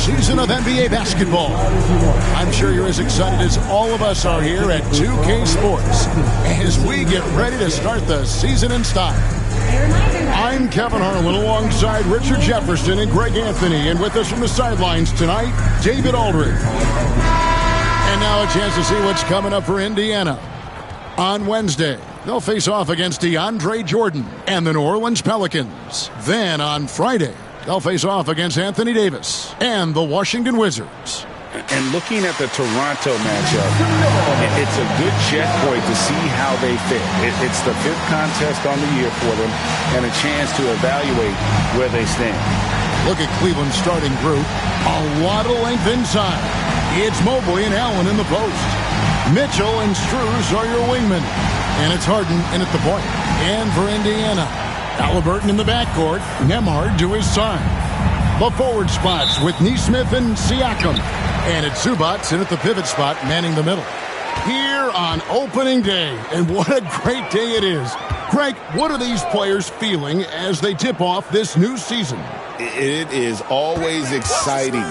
season of NBA basketball. I'm sure you're as excited as all of us are here at 2K Sports as we get ready to start the season in style. I'm Kevin Harlan alongside Richard Jefferson and Greg Anthony, and with us from the sidelines tonight, David Aldridge. And now a chance to see what's coming up for Indiana. On Wednesday, they'll face off against DeAndre Jordan and the New Orleans Pelicans. Then on Friday, they'll face off against Anthony Davis and the Washington Wizards. And looking at the Toronto matchup, it's a good checkpoint to see how they fit. It's the fifth contest on the year for them and a chance to evaluate where they stand. Look at Cleveland's starting group. A lot of length inside. It's Mobley and Allen in the post. Mitchell and Strus are your wingmen. And it's Harden in at the point. And for Indiana, Halliburton in the backcourt, Nembhard to his side. The forward spots with Nesmith and Siakam. And it's Zubac in at the pivot spot, manning the middle. Here on opening day, and what a great day it is. Greg, what are these players feeling as they tip off this new season? It is always exciting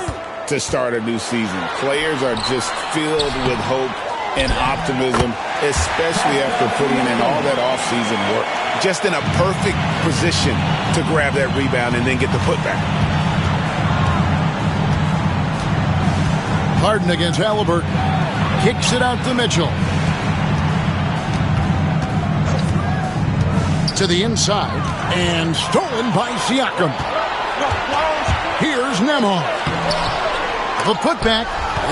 to start a new season. Players are just filled with hope and optimism, especially after putting in all that offseason work. Just in a perfect position to grab that rebound and then get the putback. Harden against Halliburton. Kicks it out to Mitchell. To the inside. And stolen by Siakam. Here's Nembhard. The putback.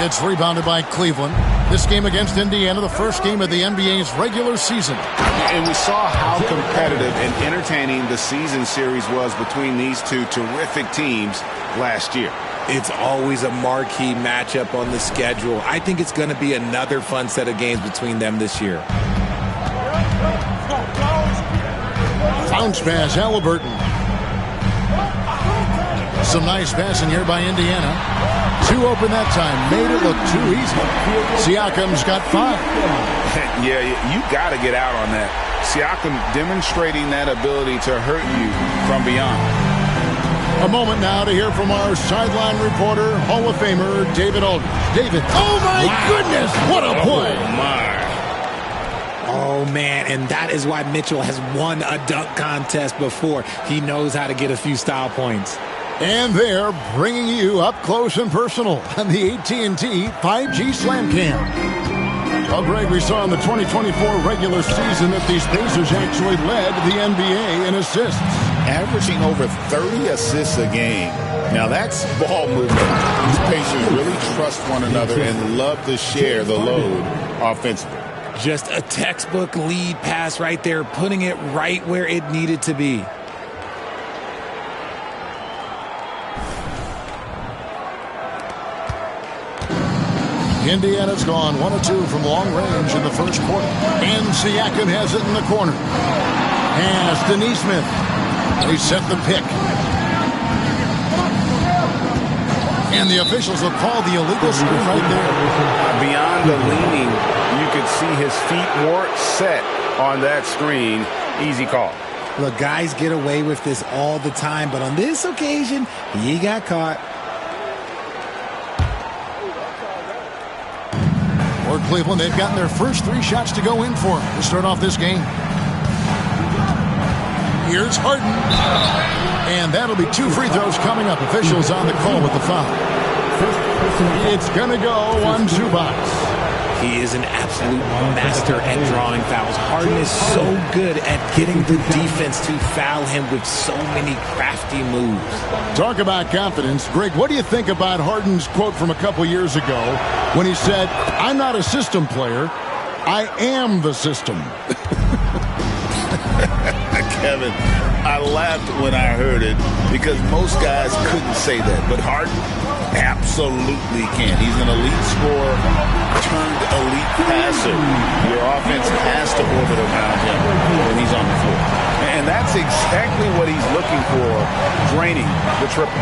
It's rebounded by Cleveland. This game against Indiana, the first game of the NBA's regular season. And we saw how competitive and entertaining the season series was between these two terrific teams last year. It's always a marquee matchup on the schedule. I think it's going to be another fun set of games between them this year. Bounce pass, Halliburton. Some nice passing here by Indiana. Two open that time. Made it look too easy. Siakam's got 5. Yeah, you got to get out on that. Siakam demonstrating that ability to hurt you from beyond. A moment now to hear from our sideline reporter, Hall of Famer, David Aldridge. David, oh my goodness, what a play. Oh my. Oh, man, and that is why Mitchell has won a dunk contest before. He knows how to get a few style points. And they're bringing you up close and personal on the AT&T 5G Slam Cam. Well, Greg, we saw in the 2024 regular season that these Pacers actually led the NBA in assists. Averaging over 30 assists a game. Now that's ball movement. These Pacers really trust one another and love to share the load offensively. Just a textbook lead pass right there, putting it right where it needed to be. Indiana's gone 1 of 2 from long range in the first quarter. And Siakam has it in the corner. Pass to Nesmith. They set the pick. And the officials will call the illegal screen right there. Beyond the leaning, you could see his feet weren't set on that screen. Easy call. Look, guys get away with this all the time, but on this occasion, he got caught. For Cleveland, they've gotten their first 3 shots to go in for to start off this game. Here's Harden. And that'll be 2 free throws coming up. Officials on the call with the foul. It's going to go on Zubac. He is an absolute master at drawing fouls. Harden is so good at getting the defense to foul him with so many crafty moves. Talk about confidence. Greg, what do you think about Harden's quote from a couple years ago when he said, "I'm not a system player, I am the system"? Kevin, I laughed when I heard it because most guys couldn't say that, but Harden absolutely can. He's an elite scorer turned elite passer. Your offense has to orbit around him when he's on the floor. And that's exactly what he's looking for, draining the triple.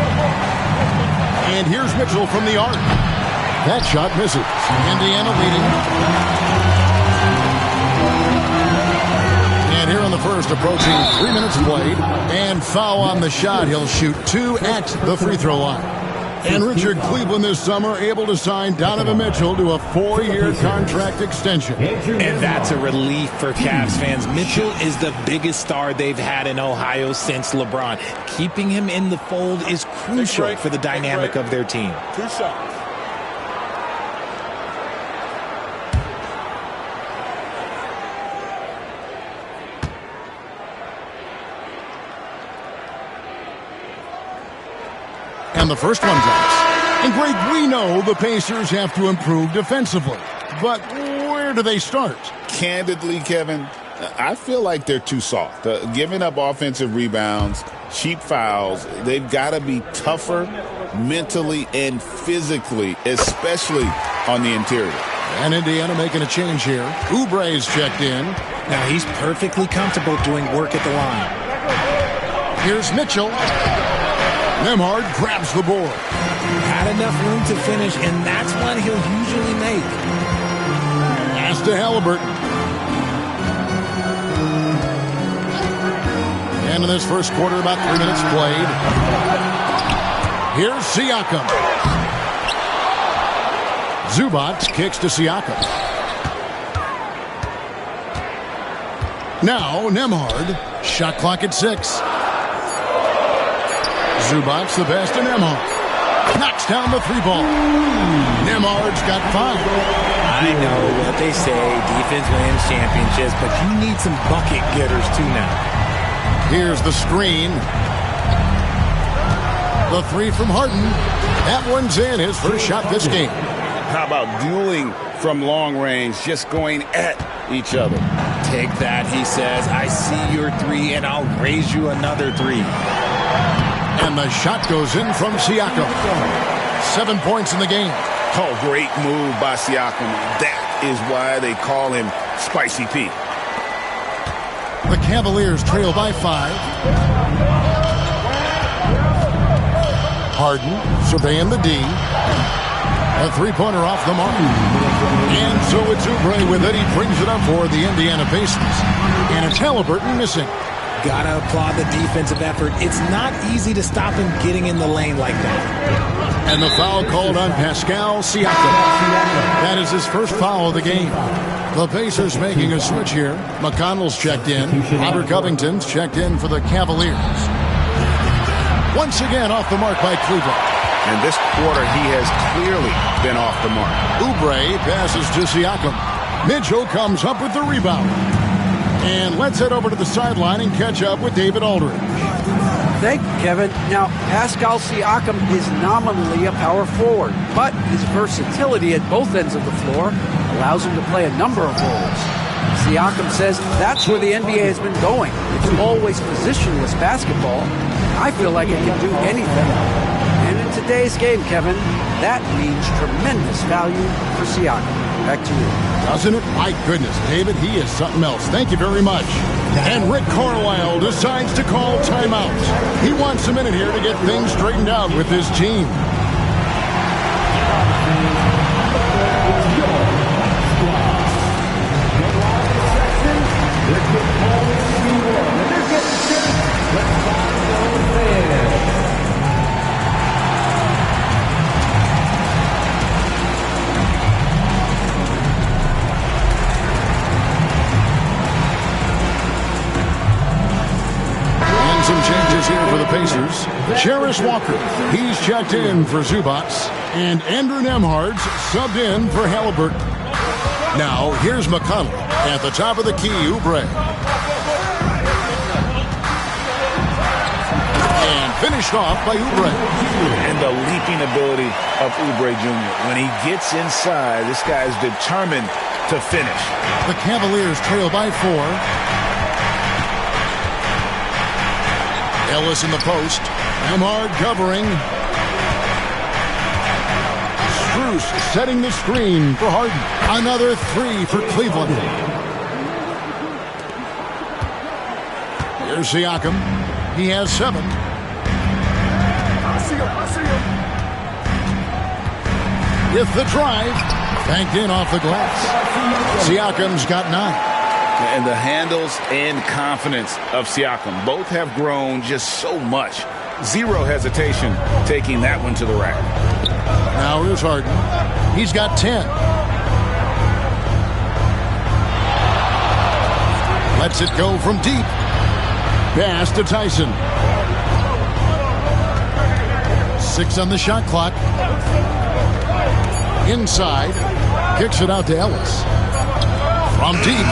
And here's Mitchell from the arc. That shot misses. Indiana leading. And here in the first, approaching 3 minutes played. And foul on the shot. He'll shoot 2 at the free throw line. And Richard, Cleveland this summer able to sign Donovan Mitchell to a 4-year contract extension. And that's a relief for Cavs fans. Mitchell is the biggest star they've had in Ohio since LeBron. Keeping him in the fold is crucial for the dynamic of their team. Two shots. And the first one drops. And Greg, we know the Pacers have to improve defensively. But where do they start? Candidly, Kevin, I feel like they're too soft. Giving up offensive rebounds, cheap fouls, they've got to be tougher mentally and physically, especially on the interior. And Indiana making a change here. Oubre's checked in. Now he's perfectly comfortable doing work at the line. Here's Mitchell. Nembhard grabs the board. Had enough room to finish, and that's one he'll usually make. Pass to Halliburton. And in this first quarter, about 3 minutes played. Here's Siakam. Zubac kicks to Siakam. Now Nembhard. Shot clock at 6. Zubac the best to Nembhard. Knocks down the 3-ball. Nembhard's got 5. I know what they say, defense wins championships, but you need some bucket getters too now. Here's the screen. The 3 from Harden. That one's in, his first shot this game. How about dueling from long range, just going at each other? Take that, he says. I see your 3, and I'll raise you another 3. And the shot goes in from Siakam. 7 points in the game. Oh, great move by Siakam. That is why they call him Spicy P. The Cavaliers trail by 5. Harden surveying the D. A 3-pointer off the mark. And so it's Oubre with it. He brings it up for the Indiana Pacers. And it's Halliburton missing. Gotta applaud the defensive effort. It's not easy to stop him getting in the lane like that. And the foul called on Pascal Siakam. That is his first foul of the game. The Pacers making a switch here. McConnell's checked in. Robert Covington's checked in for the Cavaliers. Once again off the mark by Cleveland. And this quarter, he has clearly been off the mark. Oubre passes to Siakam. Mitchell comes up with the rebound. And let's head over to the sideline and catch up with David Aldridge. Thank you, Kevin. Now, Pascal Siakam is nominally a power forward, but his versatility at both ends of the floor allows him to play a number of roles. Siakam says that's where the NBA has been going. It's always positionless basketball. I feel like it can do anything. And in today's game, Kevin, that means tremendous value for Siakam. Back to you. Doesn't it? My goodness, David, he is something else. Thank you very much. And Rick Carlisle decides to call timeout. He wants a minute here to get things straightened out with his team. Some changes here for the Pacers. Cherish Walker, he's checked in for Zubac. And Andrew Nembhard's subbed in for Halliburton. Now, here's McConnell at the top of the key, Oubre. And finished off by Oubre. And the leaping ability of Oubre Jr. When he gets inside, this guy is determined to finish. The Cavaliers trail by 4. Ellis in the post. Nembhard covering. Strus setting the screen for Harden. Another 3 for Cleveland. Here's Siakam. He has 7. I see him. With the drive. Banked in off the glass. Siakam's got 9. And the handles and confidence of Siakam both have grown just so much Zero hesitation taking that one to the rack. Now here's Harden. He's got 10. Lets it go from deep. Pass to Tyson. 6 on the shot clock. Inside. Kicks it out to Ellis. From deep.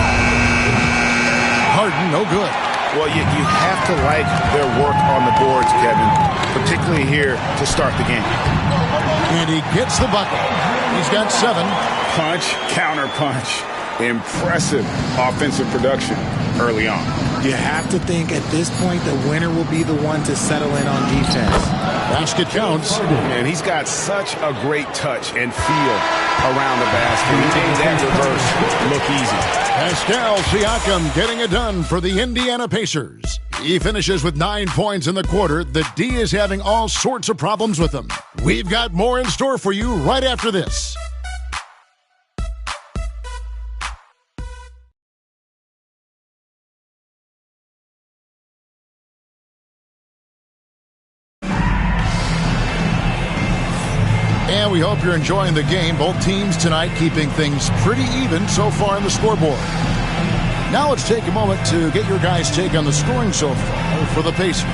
Harden, no good. Well, you have to like their work on the boards, Kevin, particularly here to start the game. And he gets the bucket. He's got 7. Punch, counter punch. Impressive offensive production early on. You have to think at this point the winner will be the one to settle in on defense. Basket counts. And he's got such a great touch and feel around the basket. He made that reverse look easy. Pascal Siakam getting it done for the Indiana Pacers. He finishes with 9 points in the quarter. The D is having all sorts of problems with him. We've got more in store for you right after this. And we hope you're enjoying the game. Both teams tonight keeping things pretty even so far on the scoreboard. Now let's take a moment to get your guys' take on the scoring so far for the Pacers.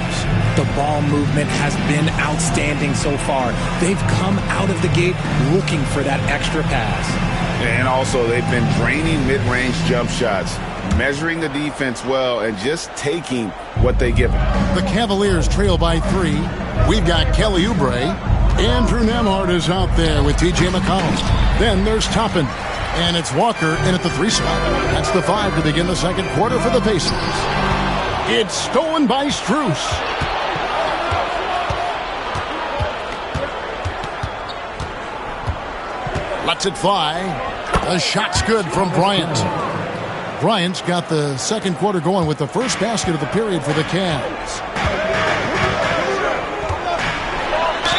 The ball movement has been outstanding so far. They've come out of the gate looking for that extra pass. And also they've been draining mid-range jump shots, measuring the defense well, and just taking what they give them. The Cavaliers trail by 3. We've got Kelly Oubre. Andrew Nembhard is out there with T.J. McConnell. Then there's Toppin. And it's Walker in at the 3 spot. That's the 5 to begin the second quarter for the Pacers. It's stolen by Strus. Lets it fly. The shot's good from Bryant. Bryant's got the second quarter going with the first basket of the period for the Cavs.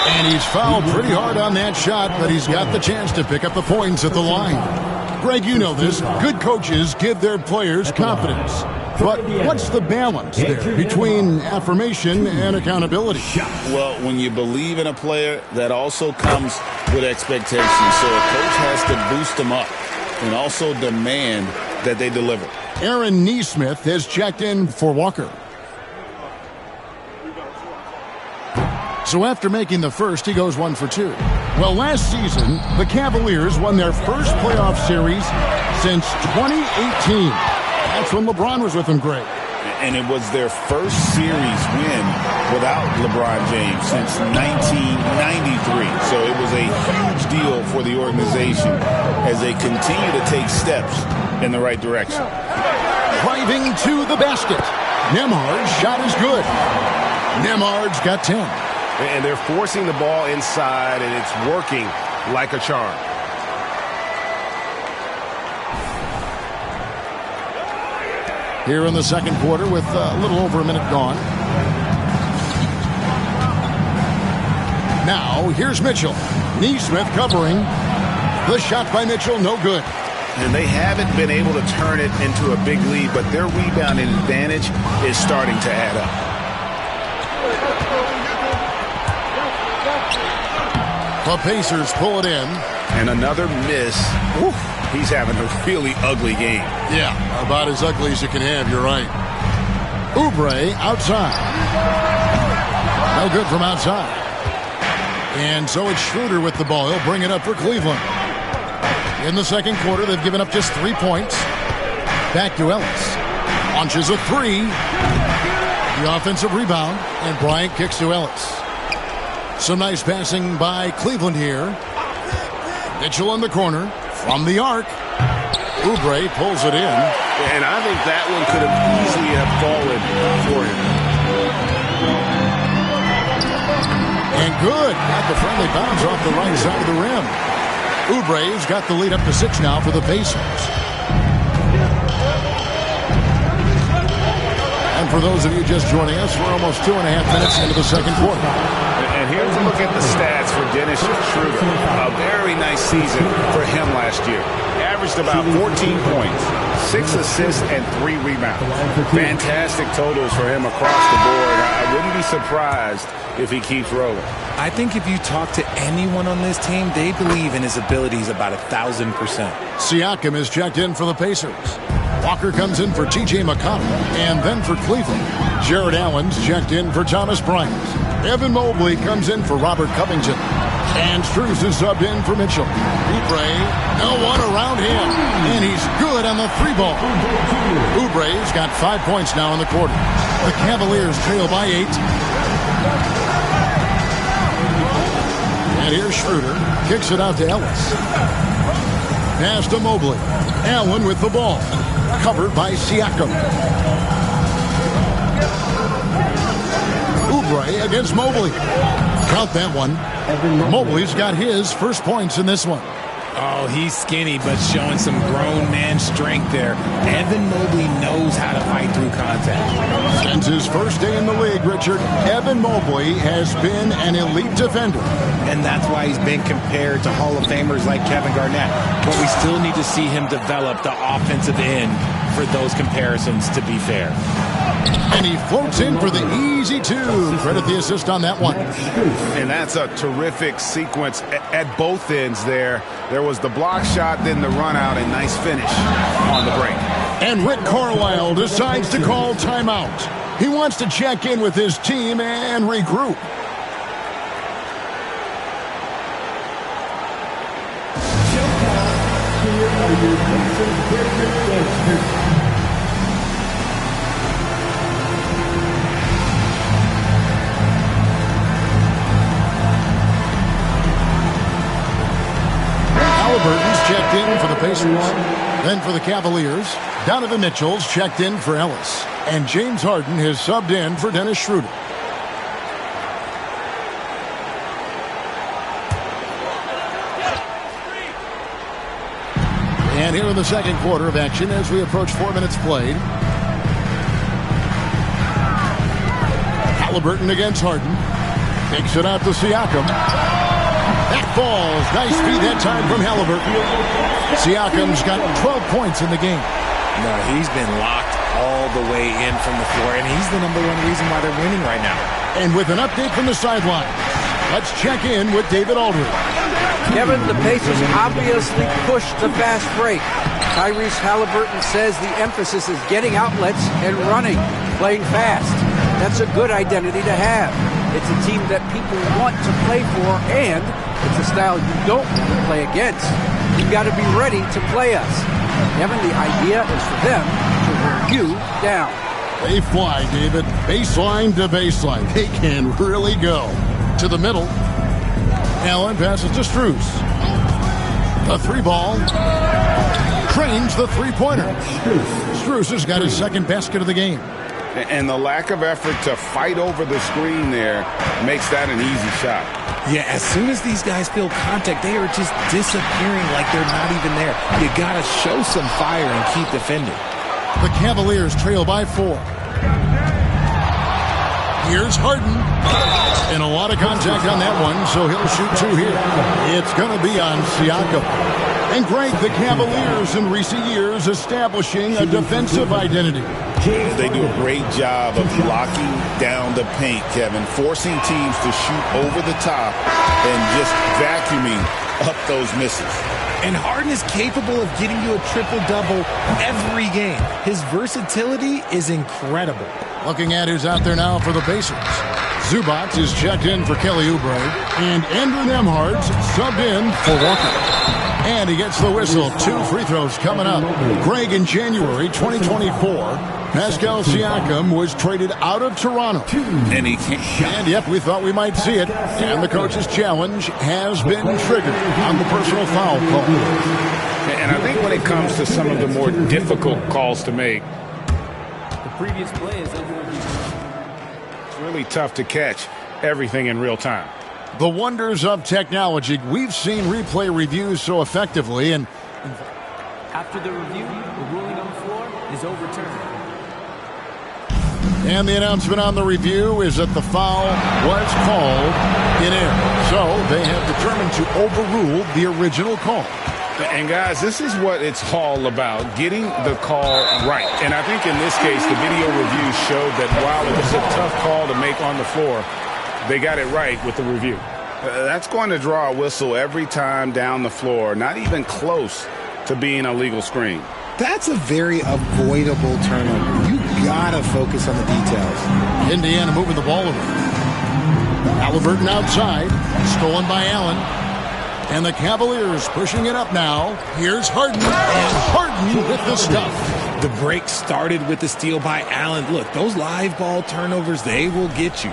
And he's fouled pretty hard on that shot, but he's got the chance to pick up the points at the line. Greg, you know this. Good coaches give their players confidence. But what's the balance there between affirmation and accountability? Well, when you believe in a player, that also comes with expectations. So a coach has to boost them up and also demand that they deliver. Aaron Nesmith has checked in for Walker. So after making the first, he goes 1 for 2. Well, last season, the Cavaliers won their first playoff series since 2018. That's when LeBron was with them, Greg. And it was their first series win without LeBron James since 1993. So it was a huge deal for the organization as they continue to take steps in the right direction. Driving to the basket. Nembhard's shot is good. Nembhard's got 10. And they're forcing the ball inside, and it's working like a charm. Here in the second quarter with a little over a minute gone. Now, here's Mitchell. Nesmith covering. The shot by Mitchell, no good. And they haven't been able to turn it into a big lead, but their rebounding advantage is starting to add up. The Pacers pull it in. And another miss. Woo, he's having a really ugly game. Yeah, about as ugly as you can have, you're right. Oubre outside. No good from outside. And so it's Schroeder with the ball. He'll bring it up for Cleveland. In the second quarter, they've given up just 3 points. Back to Ellis. Launches a 3. The offensive rebound. And Bryant kicks to Ellis. Some nice passing by Cleveland here. Mitchell in the corner. From the arc. Oubre pulls it in. And I think that one could have easily have fallen for him. And good. Got the friendly bounce off the right side of the rim. Oubre's got the lead up to 6 now for the Pacers. And for those of you just joining us, we're almost 2.5 minutes into the second quarter. And here's a look at the stats for Dennis Schroeder. A very nice season for him last year. Averaged about 14 points, 6 assists, and 3 rebounds. Fantastic totals for him across the board. I wouldn't be surprised if he keeps rolling. I think if you talk to anyone on this team, they believe in his abilities about 1,000%. Siakam is checked in for the Pacers. Walker comes in for T.J. McConnell, and then for Cleveland. Jared Allen's checked in for Thomas Bryant. Evan Mobley comes in for Robert Covington. And Strus is subbed in for Mitchell. Oubre, no one around him. And he's good on the 3-ball. Oubre's got 5 points now in the quarter. The Cavaliers trail by 8. And here's Schroeder. Kicks it out to Ellis. Pass to Mobley. Allen with the ball. Covered by Siakam. Oubre against Mobley. Count that one. Mobley's got his first points in this one. Oh, he's skinny, but showing some grown man strength there. Evan Mobley knows how to fight through contact. Since his first day in the league, Richard, Evan Mobley has been an elite defender. And that's why he's been compared to Hall of Famers like Kevin Garnett. But we still need to see him develop the offensive end for those comparisons, to be fair. And he floats in for the easy 2. Credit the assist on that one. And that's a terrific sequence at both ends there. There was the block shot, then the run out, and nice finish on the break. And Rick Carlisle decides to call timeout. He wants to check in with his team and regroup. Halliburton's checked in for the Pacers. Then for the Cavaliers, Donovan Mitchell's checked in for Ellis. And James Harden has subbed in for Dennis Schroeder. And here in the second quarter of action as we approach 4 minutes played. Halliburton against Harden. Takes it out to Siakam. That falls. Nice feed that time from Halliburton. Siakam's got 12 points in the game. No, he's been locked all the way in from the floor, and he's the #1 reason why they're winning right now. And with an update from the sideline, let's check in with David Aldridge. Kevin, the Pacers obviously pushed the fast break. Tyrese Halliburton says the emphasis is getting outlets and running, playing fast. That's a good identity to have. It's a team that people want to play for, and it's a style you don't want to play against. You've got to be ready to play us. Kevin, the idea is for them to wear you down. They fly, David. Baseline to baseline. They can really go. To the middle. Allen passes to Strus. The 3-ball. Trains the 3-pointer. Strus has got his second basket of the game. And the lack of effort to fight over the screen there makes that an easy shot. Yeah, as soon as these guys feel contact, they are just disappearing like they're not even there. You got to show some fire and keep defending. The Cavaliers trail by 4. Here's Harden. And a lot of contact on that one, so he'll shoot 2 here. It's going to be on Siakam. And Greg, the Cavaliers in recent years establishing a defensive identity. They do a great job of locking down the paint, Kevin, forcing teams to shoot over the top and just vacuuming up those misses. And Harden is capable of getting you a triple-double every game. His versatility is incredible. Looking at who's out there now for the Pacers. Zubac is checked in for Kelly Oubre. And Andrew Nembhard's subbed in for Walker. And he gets the whistle. 2 free throws coming up. Greg, in January 2024, Pascal Siakam was traded out of Toronto. And he can't. And yep, we thought we might see it. And the coach's challenge has been triggered on the personal foul call. And I think when it comes to some of the more difficult calls to make, the previous play is under review. It's really tough to catch everything in real time. The wonders of technology. We've seen replay reviews so effectively, and after the review, the ruling on the floor is overturned. And the announcement on the review is that the foul was called in air. So they have determined to overrule the original call. And, guys, this is what it's all about, getting the call right. And I think in this case, the video review showed that while it was a tough call to make on the floor, they got it right with the review. That's going to draw a whistle every time down the floor, not even close to being a legal screen. That's a very avoidable turnover. You gotta focus on the details. Indiana moving the ball over. Halliburton outside, stolen by Allen. And the Cavaliers pushing it up now. Here's Harden, and Harden with the stuff. The break started with the steal by Allen. Look, those live ball turnovers, they will get you.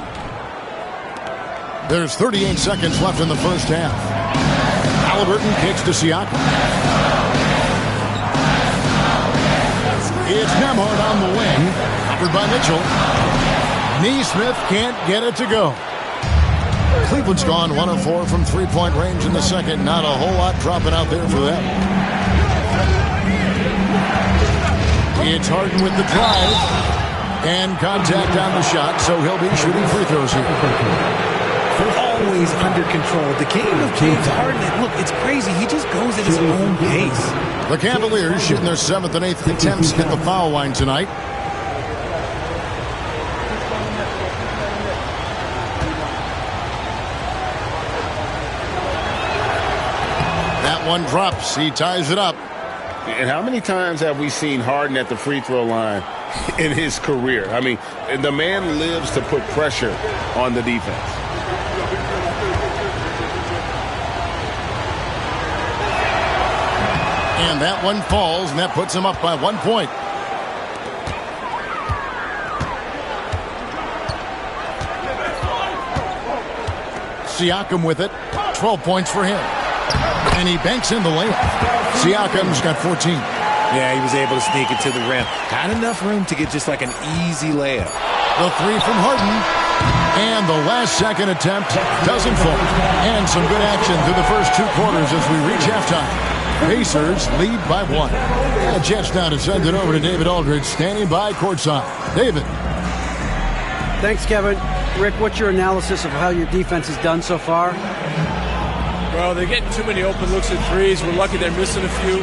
There's 38 seconds left in the first half. Halliburton kicks to Siakam. It's Nembhard on the wing, covered by Mitchell. Neesmith can't get it to go. Cleveland's gone 1 of 4 from three-point range in the second. Not a whole lot dropping out there for them. It's Harden with the drive. And contact on the shot, so he'll be shooting free throws here. They're always under control. The game of James Harden, look, it's crazy. He just goes at his own pace. The Cavaliers shooting their 7th and 8th attempts at the foul line tonight. That one drops. He ties it up. And how many times have we seen Harden at the free throw line in his career? I mean, the man lives to put pressure on the defense. And that one falls, and that puts him up by 1 point. Siakam with it. 12 points for him. And he banks in the layup. Siakam's got 14. Yeah, he was able to sneak it to the rim. Had enough room to get just like an easy layup. The three from Harden. And the last second attempt doesn't fall. And some good action through the first 2 quarters as we reach halftime. Pacers lead by 1. And Jets now to send it over to David Aldridge, standing by courtside. David. Thanks, Kevin. Rick, what's your analysis of how your defense has done so far? Well, they're getting too many open looks at threes. We're lucky they're missing a few.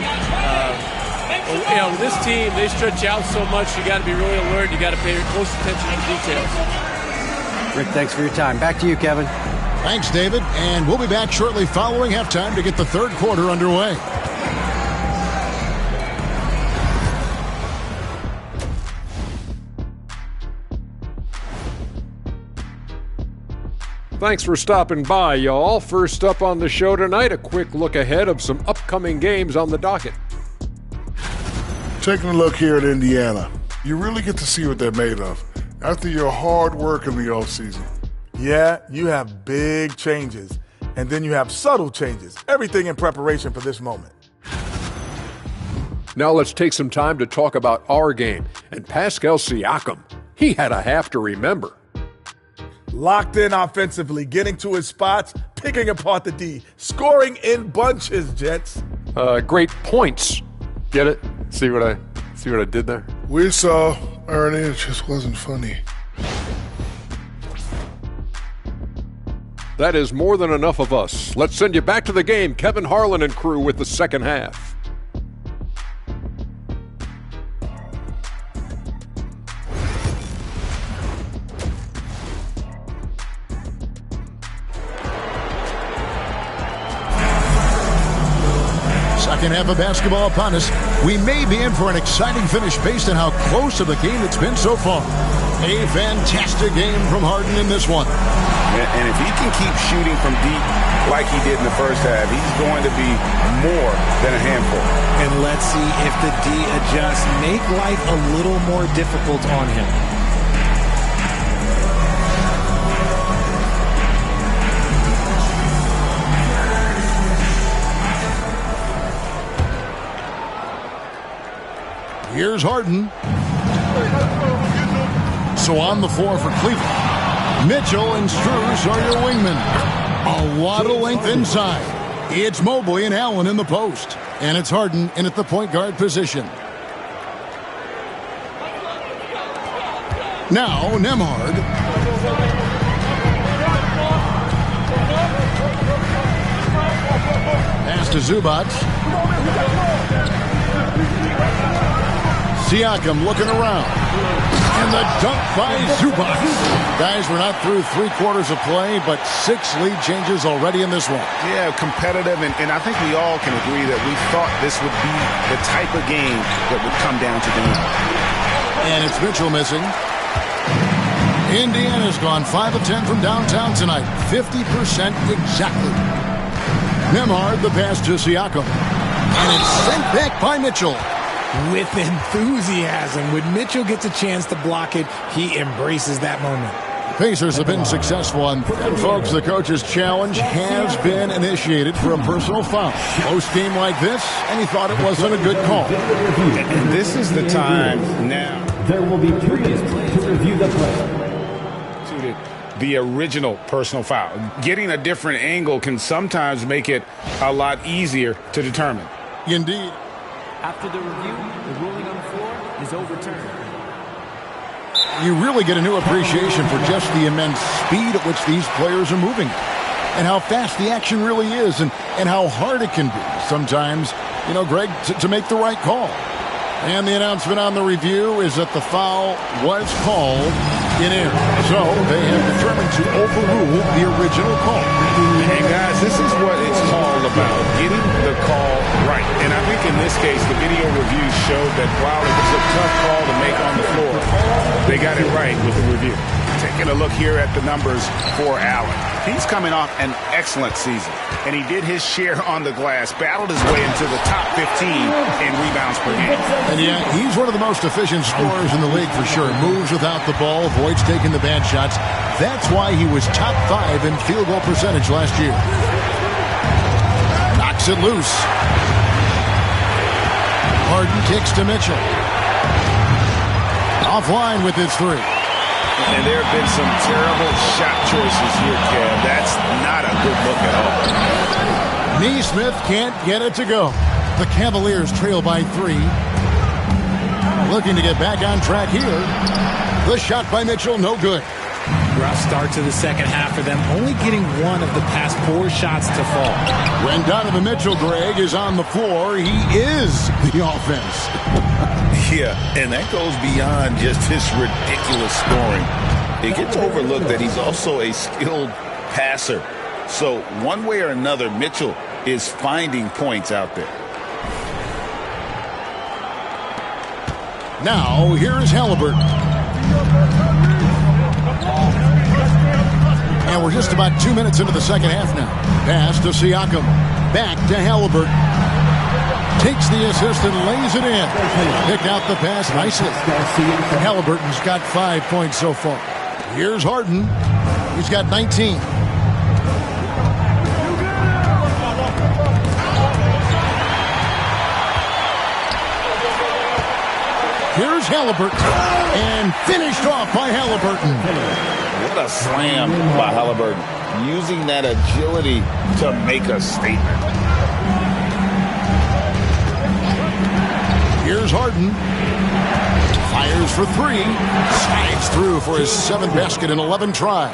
This team, they stretch out so much. You got to be really alert. You got to pay close attention to the details. Rick, thanks for your time. Back to you, Kevin. Thanks, David. And we'll be back shortly following halftime to get the third quarter underway. Thanks for stopping by, y'all. First up on the show tonight, a quick look ahead of some upcoming games on the docket. Taking a look here at Indiana, you really get to see what they're made of after your hard work in the offseason. Yeah, you have big changes, and then you have subtle changes. Everything in preparation for this moment. Now let's take some time to talk about our game and Pascal Siakam. He had a half to remember. Locked in offensively, getting to his spots, picking apart the D, scoring in bunches, Jets. Great points. Get it? See what I did there? We saw, Ernie, it just wasn't funny. That is more than enough of us. Let's send you back to the game, Kevin Harlan and crew with the second half. Second half of basketball upon us. We may be in for an exciting finish based on how close to the game it's been so far. A fantastic game from Harden in this one. And if he can keep shooting from deep like he did in the first half, he's going to be more than a handful. And let's see if the D adjusts, make life a little more difficult on him. Here's Harden. So on the floor for Cleveland. Mitchell and Strus are your wingmen. A lot of length inside. It's Mobley and Allen in the post. And it's Harden in at the point guard position. Now, Nembhard. Pass to Zubac. Siakam looking around. And the dunk by Zubac. Guys, we're not through 3/4 of play, but 6 lead changes already in this one. Yeah, competitive, and I think we all can agree that we thought this would be the type of game that would come down to the end. And it's Mitchell missing. Indiana's gone 5 of 10 from downtown tonight. 50% exactly. Nembhard, the pass to Siakam. And it's sent back by Mitchell. With enthusiasm. When Mitchell gets a chance to block it, he embraces that moment. Pacers have been successful. And folks, the coach's challenge has been initiated for a personal foul. Close game like this, and he thought it wasn't a good call. And this is the time now. There will be previous play to review the play. The original personal foul. Getting a different angle can sometimes make it a lot easier to determine. Indeed. After the review, the ruling on the floor is overturned. You really get a new appreciation for just the immense speed at which these players are moving and how fast the action really is and how hard it can be sometimes, Greg, to make the right call. And the announcement on the review is that the foul was called in error. So they have determined to overrule the original call. And guys, this is what it's all about, getting the call right. And I think in this case, the video review showed that while it was a tough call to make on the floor, they got it right with the review. Taking a look here at the numbers for Allen. He's coming off an excellent season, and he did his share on the glass, battled his way into the top 15 in rebounds per game. And yeah, he's one of the most efficient scorers in the league for sure. Moves without the ball, avoids taking the bad shots. That's why he was top 5 in field goal percentage last year. Knocks it loose. Harden kicks to Mitchell. Offline with his 3. And there have been some terrible shot choices here, Kev. That's not a good look at all. Nesmith can't get it to go. The Cavaliers trail by 3. Looking to get back on track here. The shot by Mitchell, no good. Rough start to the second half for them, only getting 1 of the past 4 shots to fall. When Donovan Mitchell, Greg, is on the floor, he is the offense. Yeah, and that goes beyond just his ridiculous scoring. It gets overlooked that he's also a skilled passer. So one way or another, Mitchell is finding points out there. Now, here's Halliburton. And we're just about 2 minutes into the second half now. Pass to Siakam. Back to Halliburton. Takes the assist and lays it in. Picked out the pass nicely. Halliburton's got 5 points so far. Here's Harden. He's got 19. Here's Halliburton. And finished off by Halliburton. What a slam by Halliburton. Using that agility to make a statement. Here's Harden. Fires for 3. Slides through for his 7th basket in 11 tries.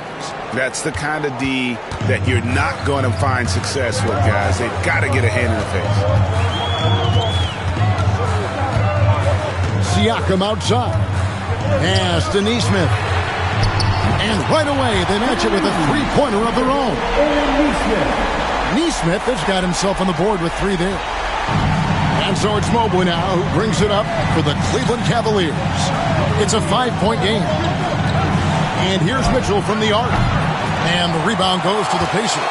That's the kind of D that you're not going to find success with, guys. They've got to get a hand in the face. Siakam outside. Pass to Nesmith. And right away, they match it with a 3-pointer of their own. Nesmith has got himself on the board with 3 there. And so it's Mobley now who brings it up for the Cleveland Cavaliers. It's a 5-point game. And here's Mitchell from the arc. And the rebound goes to the Pacers.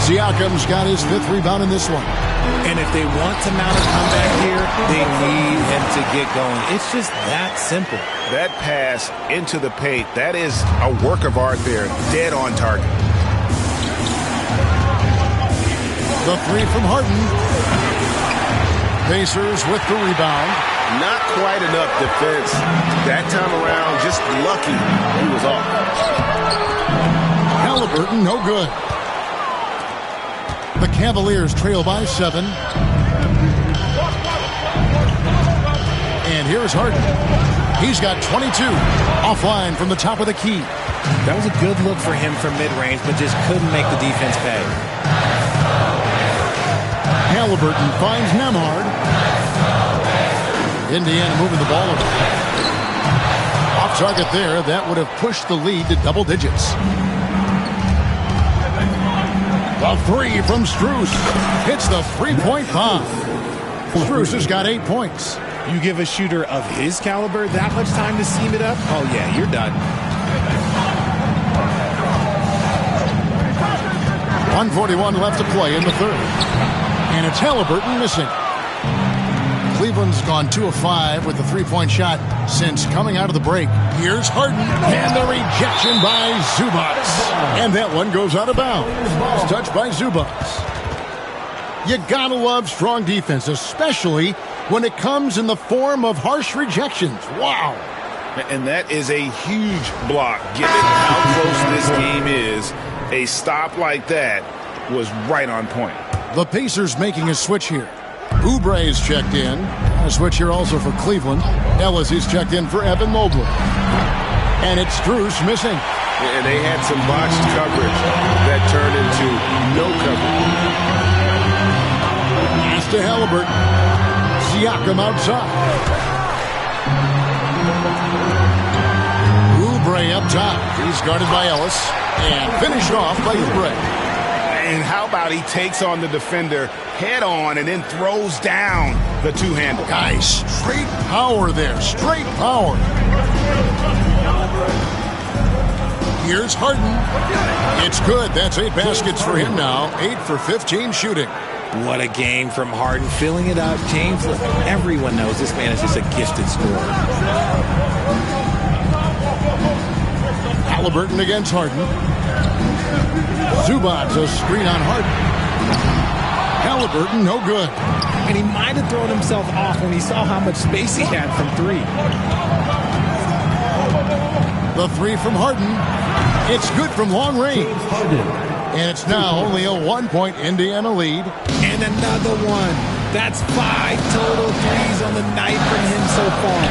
Siakam's got his 5th rebound in this one. And if they want to mount a comeback here, they need him to get going. It's just that simple. That pass into the paint, that is a work of art there. Dead on target. The 3 from Harden. Pacers with the rebound. Not quite enough defense. That time around, just lucky he was off. Halliburton, no good. The Cavaliers trail by 7. And here's Harden. He's got 22. Offline from the top of the key. That was a good look for him from mid-range, but just couldn't make the defense pay. Halliburton finds Nembhard. Indiana moving the ball around. Off target there. That would have pushed the lead to double digits. The three from Strus. Hits the three-point bomb. Strus has got 8 points. You give a shooter of his caliber that much time to seam it up? Oh, yeah, you're done. 1:41 left to play in the third. And it's Halliburton missing. Cleveland's gone 2 of 5 with the three-point shot since coming out of the break. Here's Harden, and the rejection by Zubac. And that one goes out of bounds. Touched by Zubac. You gotta love strong defense, especially when it comes in the form of harsh rejections. Wow. And that is a huge block. Given how close this game is, a stop like that was right on point. The Pacers making a switch here. Oubre is checked in. A switch here also for Cleveland. Ellis is checked in for Evan Mobley. And it's Strus missing. And they had some botched coverage that turned into no coverage. Pass to Halliburton. Siakam outside. Oubre up top. He's guarded by Ellis. And finished off by Oubre. And how about he takes on the defender head on and then throws down the two-handle. Guys, straight power there. Straight power. Here's Harden. It's good. That's 8 baskets for him now. 8 for 15 shooting. What a game from Harden. Filling it up. James, everyone knows this man is just a gifted scorer. Halliburton against Harden. Zubac, a screen on Harden. Halliburton, no good. And he might have thrown himself off when he saw how much space he had from three. The three from Harden. It's good from long range. And it's now only a 1-point Indiana lead. And another one. That's 5 total threes on the night from him so far.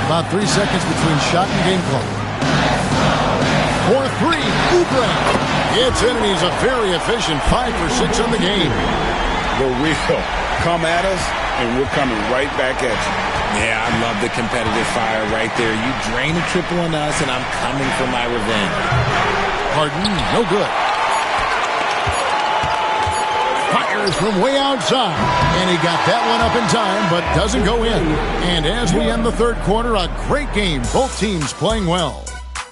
About 3 seconds between shot and game clock. 4-3, Oubre. It's in, and he's a very efficient 5 for 6 on the game. The real come at us, and we're coming right back at you. Yeah, I love the competitive fire right there. You drain a triple on us, and I'm coming for my revenge. Harden, no good. Fires from way outside, and he got that one up in time, but doesn't go in. And as we end the third quarter, a great game. Both teams playing well.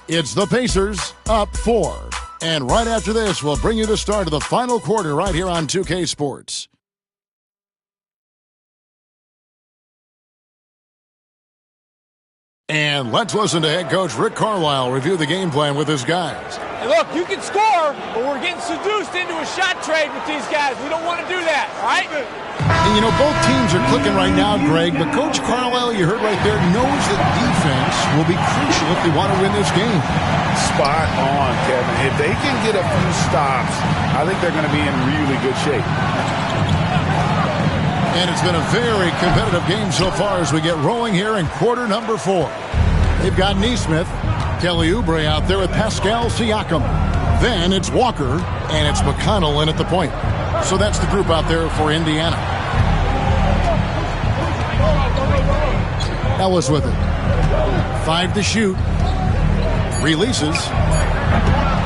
It's the Pacers up 4. And right after this, we'll bring you the start of the final quarter right here on 2K Sports. And let's listen to head coach Rick Carlisle review the game plan with his guys. Hey, look, you can score, but we're getting seduced into a shot trade with these guys. We don't want to do that, all right? And, you know, both teams are clicking right now, Greg, but Coach Carlisle, you heard right there, knows that defense will be crucial if they want to win this game. Spot on, Kevin. If they can get a few stops, I think they're going to be in really good shape. And it's been a very competitive game so far as we get rolling here in quarter number 4. They've got Nesmith, Kelly Oubre out there with Pascal Siakam. Then it's Walker, and it's McConnell in at the point. So that's the group out there for Indiana. Ellis with it. 5 to shoot. Releases.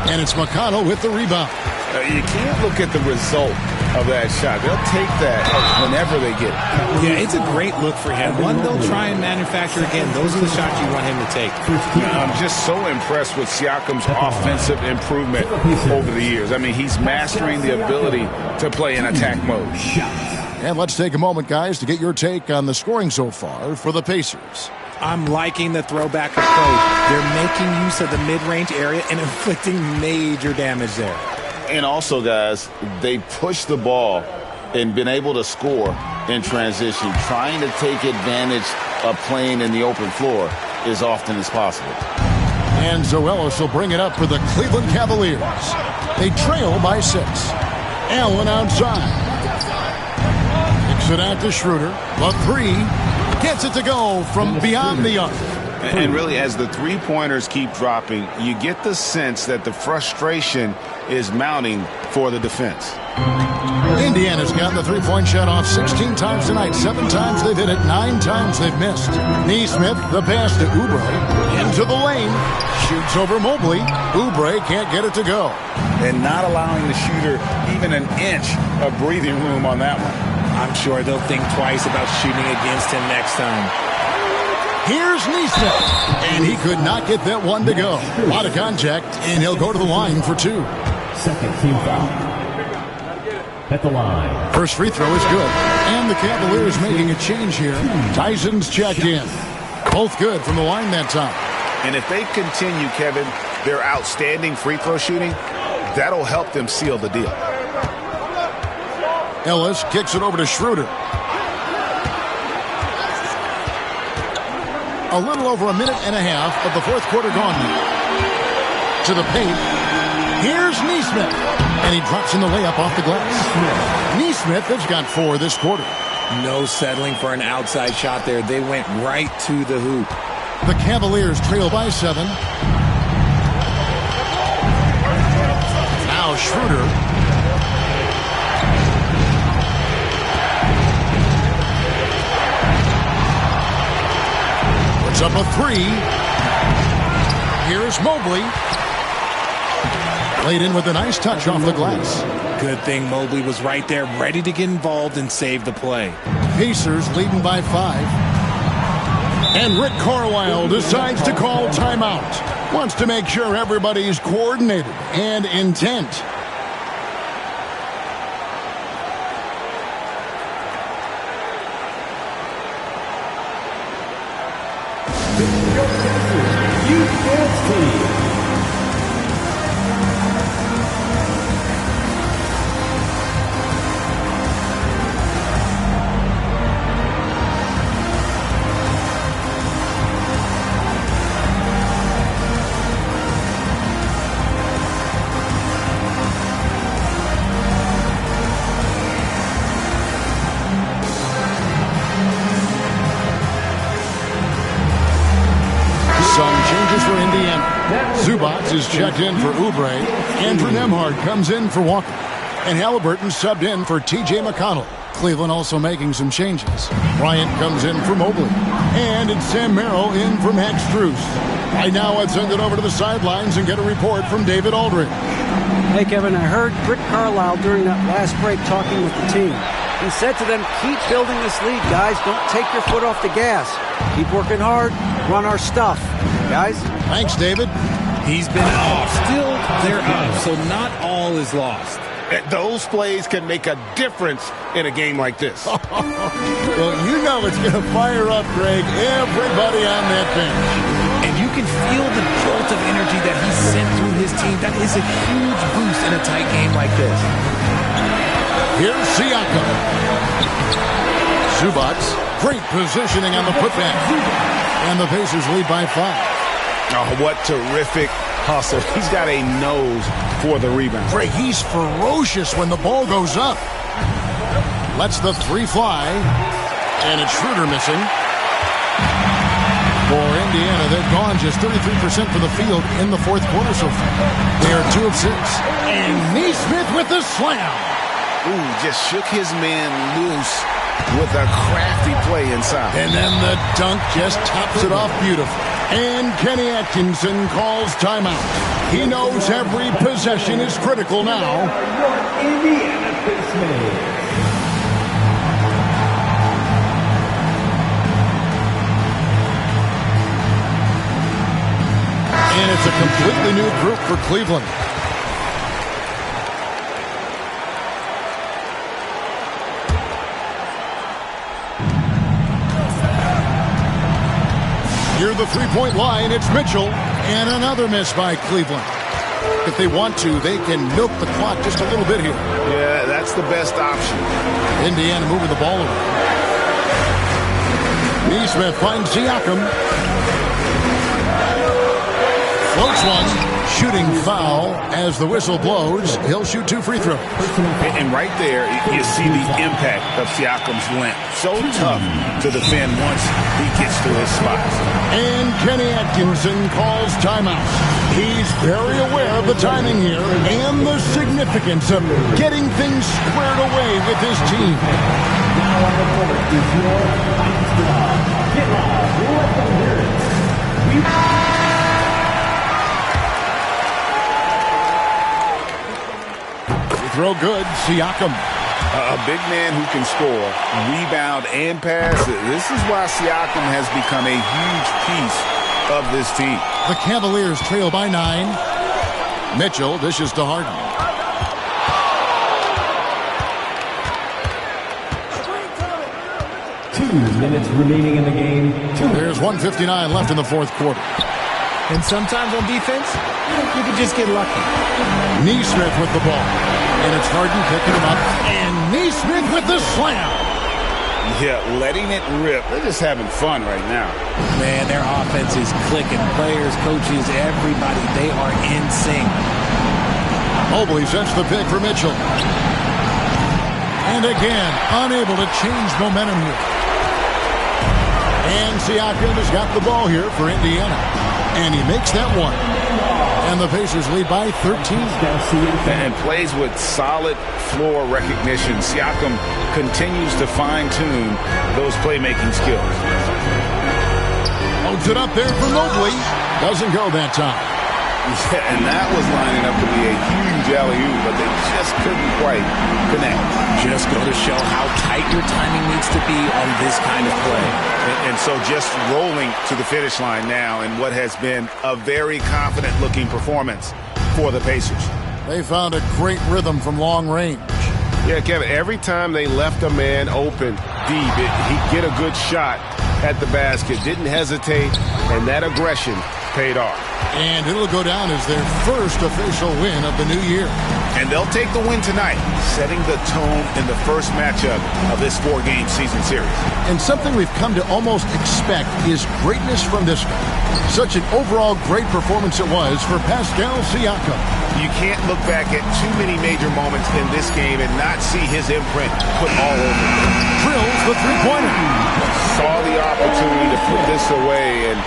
And it's McConnell with the rebound. You can't look at the result of that shot. They'll take that whenever they get it. Yeah, it's a great look for him. One they'll try and manufacture again. Those are the shots you want him to take. I'm just so impressed with Siakam's offensive improvement over the years. I mean, he's mastering the ability to play in attack mode. And let's take a moment, guys, to get your take on the scoring so far for the Pacers. I'm liking the throwback approach. They're making use of the mid-range area and inflicting major damage there. And also, guys, they pushed the ball and been able to score in transition, trying to take advantage of playing in the open floor as often as possible. And Zoelos will bring it up for the Cleveland Cavaliers. They trail by 6. Allen outside. Kicks it out to Schroeder. The 3 gets it to go from beyond the arc. And really, as the three-pointers keep dropping, you get the sense that the frustration is mounting for the defense. Indiana's gotten the three-point shot off 16 times tonight. 7 times they've hit it, 9 times they've missed. Neesmith, the pass to Oubre. Into the lane. Shoots over Mobley. Oubre can't get it to go. And not allowing the shooter even an inch of breathing room on that one. I'm sure they'll think twice about shooting against him next time. Here's Neesmith. And he could not get that one to go. A lot of contact, and he'll go to the line for 2. Second team foul. At the line. First free throw is good. And the Cavaliers making a change here. Tyson's checked in. Both good from the line that time. And if they continue, Kevin, their outstanding free throw shooting, that'll help them seal the deal. Ellis kicks it over to Schroeder. A little over a minute and a half of the fourth quarter gone now. To the paint. Here's Neesmith. And he drops in the layup off the glass. Neesmith has got 4 this quarter. No settling for an outside shot there. They went right to the hoop. The Cavaliers trail by 7. Now Schroeder. Puts up a 3. Here's Mobley. Laid in with a nice touch off the glass. Good thing Mobley was right there, ready to get involved and save the play. Pacers leading by 5. And Rick Carlisle decides to call timeout. Wants to make sure everybody's coordinated and intent. Zubac is checked in for Oubre. Andrew Nembhard comes in for Walker. And Halliburton subbed in for T.J. McConnell. Cleveland also making some changes. Bryant comes in for Mobley. And it's Sam Merrill in for Max Strus. Right now, let's send it over to the sidelines and get a report from David Aldridge. Hey, Kevin, I heard Rick Carlisle during that last break talking with the team. He said to them, keep building this lead, guys. Don't take your foot off the gas. Keep working hard. Run our stuff. Guys? Thanks, David. He's been off. Still, they're up, so not all is lost. Those plays can make a difference in a game like this. Well, you know it's going to fire up, Greg, everybody on that bench. And you can feel the jolt of energy that he sent through his team. That is a huge boost in a tight game like this. Here's Siakam. Zubac, great positioning on the putback. And the Pacers lead by 5. Oh, what terrific hustle. He's got a nose for the rebound. Greg, he's ferocious when the ball goes up. Lets the 3 fly. And it's Schroeder missing. For Indiana, they've gone just 33% for the field in the fourth quarter so far. They are 2 of 6. And Neesmith with the slam. Ooh, just shook his man loose with a crafty play inside. And then the dunk just tops it off beautifully. And Kenny Atkinson calls timeout. He knows every possession is critical now. Indiana Pacers. And it's a completely new group for Cleveland. Near the three-point line, it's Mitchell. And another miss by Cleveland. If they want to, they can milk the clock just a little bit here. Yeah, that's the best option. Indiana moving the ball away. Neesmith finds Siakam. Floats one. Shooting foul as the whistle blows. He'll shoot 2 free throws. And right there, you see the impact of Siakam's length. So tough to defend once he gets to his spots. And Kenny Atkinson calls timeout. He's very aware of the timing here and the significance of getting things squared away with his team. Now on the court is your fight squad. Get loud. Let them hear it. Throw good, Siakam. A big man who can score, rebound, and pass. This is why Siakam has become a huge piece of this team. The Cavaliers trail by 9. Mitchell dishes to Harden. Minutes remaining in the game. There's 1:59 left in the fourth quarter. And sometimes on defense, you can just get lucky. Nesmith with the ball. And it's Harden picking him up. And Nesmith with the slam. Yeah, letting it rip. They're just having fun right now. Man, their offense is clicking. Players, coaches, everybody, they are in sync. Mobley sets the pick for Mitchell. And again, unable to change momentum here. And Siakam has got the ball here for Indiana. And he makes that one. And the Pacers lead by 13. And plays with solid floor recognition. Siakam continues to fine-tune those playmaking skills. Holds it up there for Mobley. Doesn't go that time. Yeah, and that was lining up to be a huge alley-oop, but they just couldn't quite connect. Just go to show how tight your timing needs to be on this kind of play. And so just rolling to the finish line now in what has been a very confident-looking performance for the Pacers. They found a great rhythm from long range. Yeah, Kevin, every time they left a man open deep, he'd get a good shot at the basket, didn't hesitate, and that aggression paid off. And it'll go down as their first official win of the new year. And they'll take the win tonight, setting the tone in the first matchup of this 4-game season series. And something we've come to almost expect is greatness from this guy. Such an overall great performance it was for Pascal Siakam. You can't look back at too many major moments in this game and not see his imprint put all over it. Drills the three-pointer. Saw the opportunity to put this away and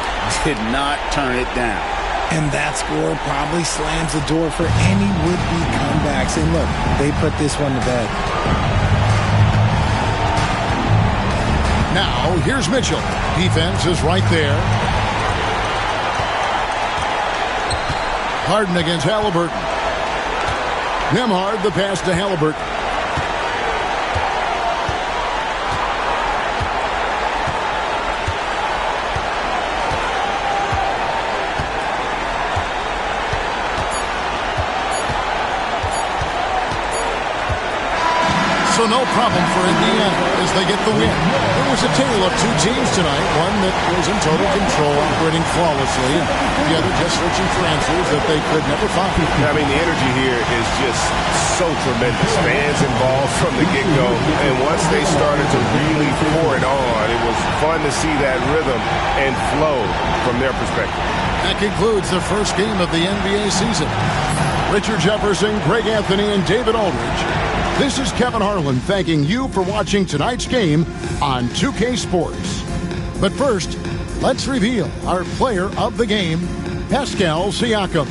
did not turn it down. And that score probably slams the door for any would-be comebacks. And look, they put this one to bed. Now, here's Mitchell. Defense is right there. Harden against Halliburton. Nembhard the pass to Halliburton. So no problem for Indiana as they get the win. It was a tale of two teams tonight. One that was in total control, operating flawlessly, and the other just searching for answers that they could never find. I mean, the energy here is just so tremendous. Fans involved from the get-go. And once they started to really pour it on, it was fun to see that rhythm and flow from their perspective. That concludes the first game of the NBA season. Richard Jefferson, Greg Anthony, and David Aldridge. This is Kevin Harlan thanking you for watching tonight's game on 2K Sports. But first, let's reveal our player of the game, Pascal Siakam.